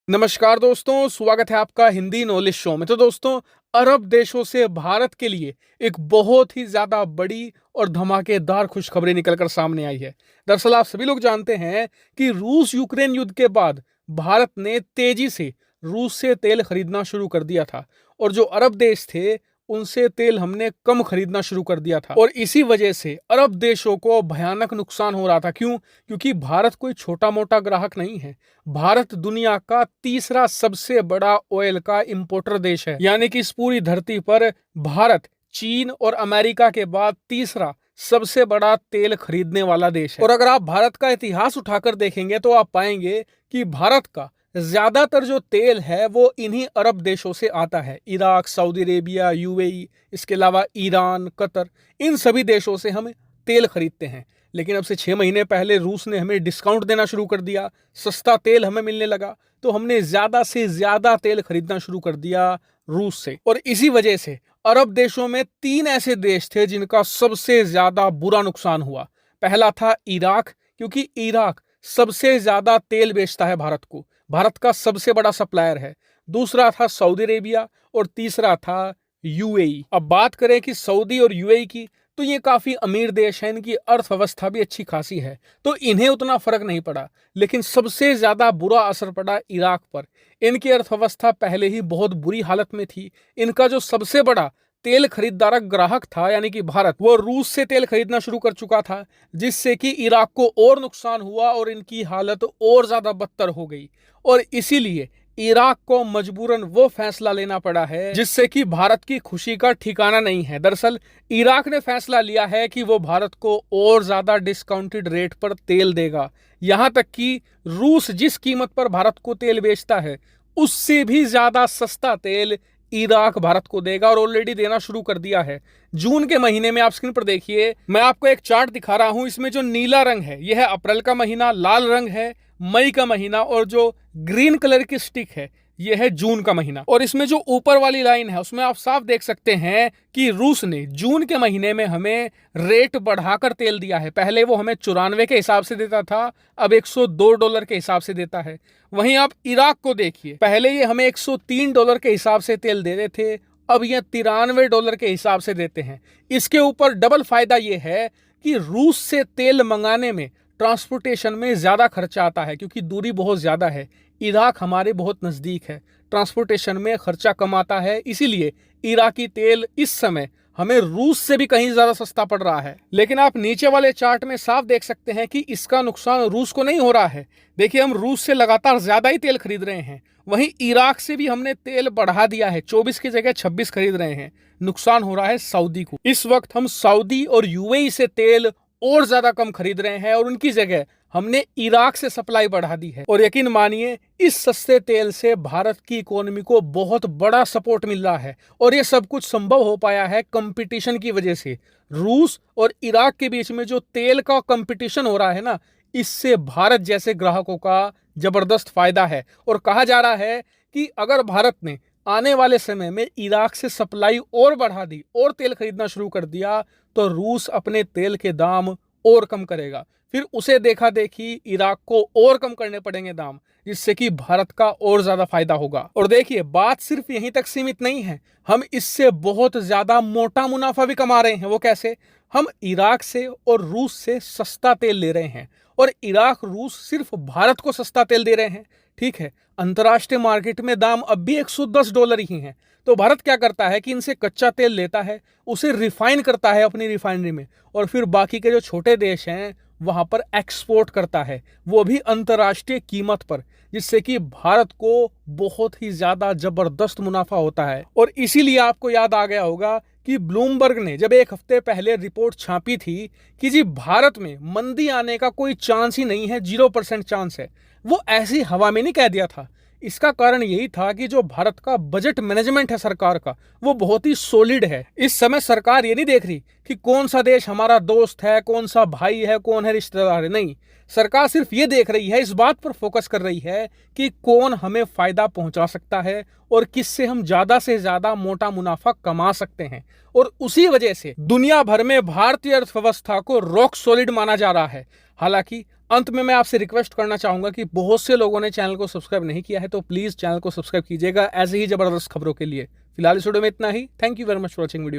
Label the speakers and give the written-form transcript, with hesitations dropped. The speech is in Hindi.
Speaker 1: नमस्कार दोस्तों, स्वागत है आपका हिंदी नॉलेज शो में। तो दोस्तों, अरब देशों से भारत के लिए एक बहुत ही ज्यादा बड़ी और धमाकेदार खुशखबरी निकलकर सामने आई है। दरअसल आप सभी लोग जानते हैं कि रूस यूक्रेन युद्ध के बाद भारत ने तेजी से रूस से तेल खरीदना शुरू कर दिया था और जो अरब देश थे उनसे तेल हमने कम खरीदना शुरू कर दिया था और इसी वजह से अरब देशों को भयानक नुकसान हो रहा था। क्यों? क्योंकि भारत कोई छोटा मोटा ग्राहक नहीं है। भारत दुनिया का तीसरा सबसे बड़ा ऑयल का इंपोर्टर देश है, यानी कि इस पूरी धरती पर भारत चीन और अमेरिका के बाद तीसरा सबसे बड़ा तेल खरीदने वाला देश है। और अगर आप भारत का इतिहास उठाकर देखेंगे तो आप पाएंगे कि भारत का ज्यादातर जो तेल है वो इन्हीं अरब देशों से आता है। इराक, सऊदी अरेबिया, यूएई, इसके अलावा ईरान, कतर, इन सभी देशों से हम तेल खरीदते हैं। लेकिन अब से 6 महीने पहले रूस ने हमें डिस्काउंट देना शुरू कर दिया, सस्ता तेल हमें मिलने लगा, तो हमने ज्यादा से ज्यादा तेल खरीदना शुरू कर दिया रूस से। और इसी वजह से अरब देशों में 3 ऐसे देश थे जिनका सबसे ज्यादा बुरा नुकसान हुआ। पहला था इराक, क्योंकि इराक सबसे ज्यादा तेल बेचता है भारत को, भारत का सबसे बड़ा सप्लायर है। दूसरा था सऊदी अरेबिया और तीसरा था यूएई। अब बात करें कि सऊदी और यूएई की, तो ये काफी अमीर देश है, इनकी अर्थव्यवस्था भी अच्छी खासी है, तो इन्हें उतना फर्क नहीं पड़ा। लेकिन सबसे ज्यादा बुरा असर पड़ा इराक पर। इनकी अर्थव्यवस्था पहले ही बहुत बुरी हालत में थी। इनका जो सबसे बड़ा तेल खरीदार ग्राहक था यानी कि भारत, वो रूस से तेल खरीदना शुरू कर चुका था, जिससे कि इराक को और नुकसान हुआ और इनकी हालत और ज्यादा बदतर हो गई। और इसीलिए इराक को मजबूरन वो फैसला लेना पड़ा है जिससे कि भारत की खुशी का ठिकाना नहीं है। दरअसल इराक ने फैसला लिया है कि वो भारत को और ज्यादा डिस्काउंटेड रेट पर तेल देगा। यहां तक कि रूस जिस कीमत पर भारत को तेल बेचता है उससे भी ज्यादा सस्ता तेल इराक भारत को देगा और ऑलरेडी देना शुरू कर दिया है। जून के महीने में आप स्क्रीन पर देखिए, मैं आपको एक चार्ट दिखा रहा हूं। इसमें जो नीला रंग है यह है अप्रैल का महीना, लाल रंग है मई का महीना और जो ग्रीन कलर की स्टिक है यह है जून का महीना। और इसमें जो ऊपर वाली लाइन है उसमें आप साफ देख सकते हैं कि रूस ने जून के महीने में हमें रेट बढ़ाकर तेल दिया है। पहले वो हमें 94 के हिसाब से देता था, अब $102 के हिसाब से देता है। वहीं आप इराक को देखिए, पहले ये हमें $103 के हिसाब से तेल दे रहे थे, अब ये $93 के हिसाब से देते हैं। इसके ऊपर डबल फायदा ये है कि रूस से तेल मंगाने में ट्रांसपोर्टेशन में ज्यादा खर्चा आता है, क्योंकि दूरी बहुत ज्यादा है। इराक हमारे बहुत नजदीक है, ट्रांसपोर्टेशन में खर्चा कम आता है, इसीलिए इराकी तेल इस समय हमें रूस से भी कहीं ज्यादा सस्ता पड़ रहा है। लेकिन आप नीचे वाले चार्ट में साफ देख सकते हैं कि इसका नुकसान रूस को नहीं हो रहा है। देखिए, हम रूस से लगातार ज्यादा ही तेल खरीद रहे हैं। वहीं इराक से भी हमने तेल बढ़ा दिया है, 24 की जगह 26 खरीद रहे हैं। नुकसान हो रहा है सऊदी को। इस वक्त हम सऊदी और यूएई से तेल और ज्यादा कम खरीद रहे हैं और उनकी जगह हमने इराक से सप्लाई बढ़ा दी है। और यकीन मानिए, इस सस्ते तेल से भारत की इकोनॉमी को बहुत बड़ा सपोर्ट मिल रहा है और ये सब कुछ संभव हो पाया है कंपटीशन की वजह से। रूस और इराक के बीच में जो तेल का कंपटीशन हो रहा है ना, इससे भारत जैसे ग्राहकों का जबरदस्त फायदा है। और कहा जा रहा है कि अगर भारत ने आने वाले समय में इराक से सप्लाई और बढ़ा दी और तेल खरीदना शुरू कर दिया तो रूस अपने तेल के दाम और कम करेगा। फिर उसे देखा देखी इराक को और कम करने पड़ेंगे दाम, जिससे कि भारत का और ज्यादा फायदा होगा। और देखिए, बात सिर्फ यहीं तक सीमित नहीं है, हम इससे बहुत ज्यादा मोटा मुनाफा भी कमा रहे हैं। वो कैसे? हम इराक से और रूस से सस्ता तेल ले रहे हैं और इराक रूस सिर्फ भारत को सस्ता तेल दे रहे हैं। ठीक है, अंतर्राष्ट्रीय मार्केट में दाम अब भी $110 ही हैं। तो भारत क्या करता है कि इनसे कच्चा तेल लेता है, उसे रिफाइन करता है अपनी रिफाइनरी में और फिर बाकी के जो छोटे देश हैं वहां पर एक्सपोर्ट करता है, वो भी अंतर्राष्ट्रीय कीमत पर, जिससे कि भारत को बहुत ही ज्यादा जबरदस्त मुनाफा होता है। और इसीलिए आपको याद आ गया होगा कि ब्लूमबर्ग ने जब एक हफ्ते पहले रिपोर्ट छापी थी कि जी भारत में मंदी आने का कोई चांस ही नहीं है, 0% चांस है, वो ऐसी हवा में नहीं कह दिया था। इसका कारण यही था कि जो भारत का बजट मैनेजमेंट है सरकार का, वो बहुत ही सॉलिड है। इस समय सरकार ये नहीं देख रही कि कौन सा देश हमारा दोस्त है, कौन सा भाई है, कौन है रिश्तेदार है। नहीं, सरकार सिर्फ ये देख रही है, इस बात पर फोकस कर रही है कि कौन हमें फायदा पहुंचा सकता है और किससे हम ज्यादा से ज्यादा मोटा मुनाफा कमा सकते हैं। और उसी वजह से दुनिया भर में भारतीय अर्थव्यवस्था को रॉक सॉलिड माना जा रहा है। हालांकि अंत में मैं आपसे रिक्वेस्ट करना चाहूंगा कि बहुत से लोगों ने चैनल को सब्सक्राइब नहीं किया है, तो प्लीज चैनल को सब्सक्राइब कीजिएगा ऐसे ही जबरदस्त खबरों के लिए। फिलहाल इस वीडियो में इतना ही। Thank you very much for watching video.